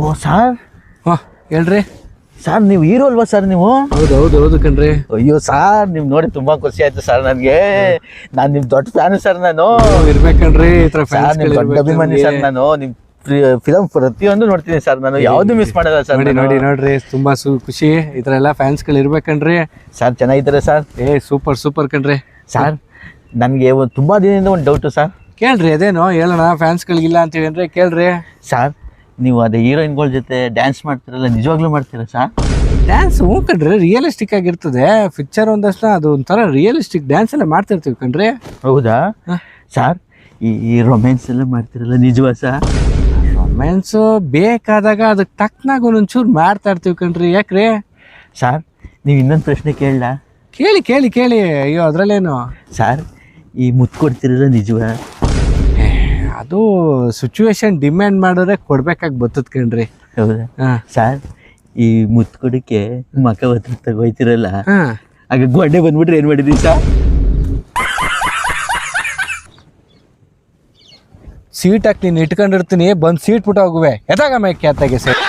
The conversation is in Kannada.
ಓ ಸರ್. ಹಾಂ ಹೇಳ್ರಿ. ಸರ್ ನೀವು ಹೀರೋ ಅಲ್ವಾ ಸರ್ ನೀವು? ಹೌದು ಕಣ್ರಿ. ಅಯ್ಯೋ ಸರ್ ನಿಮ್ ನೋಡಿ ತುಂಬಾ ಖುಷಿ ಆಯ್ತು ಸರ್ ನನಗೆ. ನಾನು ನಿಮ್ ದೊಡ್ಡ ಫ್ಯಾನ್ ಸರ್. ನಾನು ಇರ್ಬೇಕಣ್ರಿ ಈ ಥರ ನಿಮ್ ದೊಡ್ಡ ಅಭಿಮಾನಿ ಸರ್. ನಾನು ನಿಮ್ ಫಿಲಮ್ ಪ್ರತಿಯೊಂದು ನೋಡ್ತೀನಿ ಸರ್. ನಾನು ಯಾವ್ದು ಮಿಸ್ ಮಾಡಲ್ಲ ಸರ್. ನೋಡ್ರಿ ತುಂಬಾ ಖುಷಿ. ಈ ಥರ ಎಲ್ಲ ಫ್ಯಾನ್ಸ್ಗಳು ಇರ್ಬೇಕಣ್ರಿ. ಸರ್ ಚೆನ್ನಾಗಿದ್ದಾರೆ ಸರ್. ಸೂಪರ್ ಕಣ್ರಿ. ಸರ್ ನನಗೆ ತುಂಬಾ ದಿನದಿಂದ ಒಂದು ಡೌಟು ಸರ್. ಕೇಳ್ರಿ ಅದೇನೋ ಹೇಳೋಣ. ಫ್ಯಾನ್ಸ್ಗಳಿಗಿಲ್ಲ ಅಂತೀವಿ ಅಂದ್ರೆ ಕೇಳ್ರಿ. ಸರ್ ನೀವು ಅದೇ ಹೀರೋಯಿನ್ಗಳ ಜೊತೆ ಡ್ಯಾನ್ಸ್ ಮಾಡ್ತೀರಲ್ಲ, ನಿಜವಾಗ್ಲೂ ಮಾಡ್ತೀರಾ ಸರ್? ಡ್ಯಾನ್ಸ್ ಹ್ಞೂ ಕಣ್ರಿ, ರಿಯಲಿಸ್ಟಿಕ್ ಆಗಿರ್ತದೆ. ಪಿಕ್ಚರ್ ಒಂದಷ್ಟು ಅದು ಒಂಥರ ರಿಯಲಿಸ್ಟಿಕ್ ಡ್ಯಾನ್ಸ್ ಎಲ್ಲ ಮಾಡ್ತಿರ್ತೀವಿ ಕಣ್ರಿ. ಹೌದಾ ಸರ್? ಈ ರೊಮ್ಯಾನ್ಸ್ ಎಲ್ಲ ಮಾಡ್ತಿರಲ್ಲ, ನಿಜವಾ ಸರ್? ರೊಮ್ಯಾನ್ಸು ಬೇಕಾದಾಗ ಅದಕ್ಕೆ ತಕ್ಕನಾಗ ಒಂದೊಂಚೂರು ಮಾಡ್ತಾ ಇರ್ತೀವಿ ಕಣ್ರಿ. ಯಾಕ್ರಿ ಸರ್ ನೀವು ಇನ್ನೊಂದು ಪ್ರಶ್ನೆ ಕೇಳಲ್ಲ? ಕೇಳಿ. ಅಯ್ಯೋ ಅದರಲ್ಲೇನು ಸರ್, ಈ ಮುತ್ತು ಕೊಡ್ತಿರಲ್ಲ, ನಿಜವಾ? ಅದು ಸಿಚುವೇಶನ್ ಡಿಮ್ಯಾಂಡ್ ಮಾಡಿದ್ರೆ ಕೊಡ್ಬೇಕಾಗಿ ಬರ್ತದ ಕಣ್ರಿ. ಹೌದಾ ಸರ್? ಈ ಮುತ್ತು ಕೊಡಕ್ಕೆ ಮಕ ಹತ್ರ ತಗೋಯ್ತಿರಲ್ಲ, ಆಗ ಗೊಂಡೆ ಬಂದ್ಬಿಟ್ರೆ ಏನ್ ಮಾಡಿದ್ರಿ ಸರ್? ಸೀಟ್ ಹಾಕಿ ನೀನು ಇಟ್ಕೊಂಡಿರ್ತೀನಿ, ಬಂದು ಸೀಟ್ ಬಿಟ್ಟು ಹೋಗುವೆ ಎದಾಗ ಮೇಕೆ ಅತ್ತಾಗೆ ಸರ್.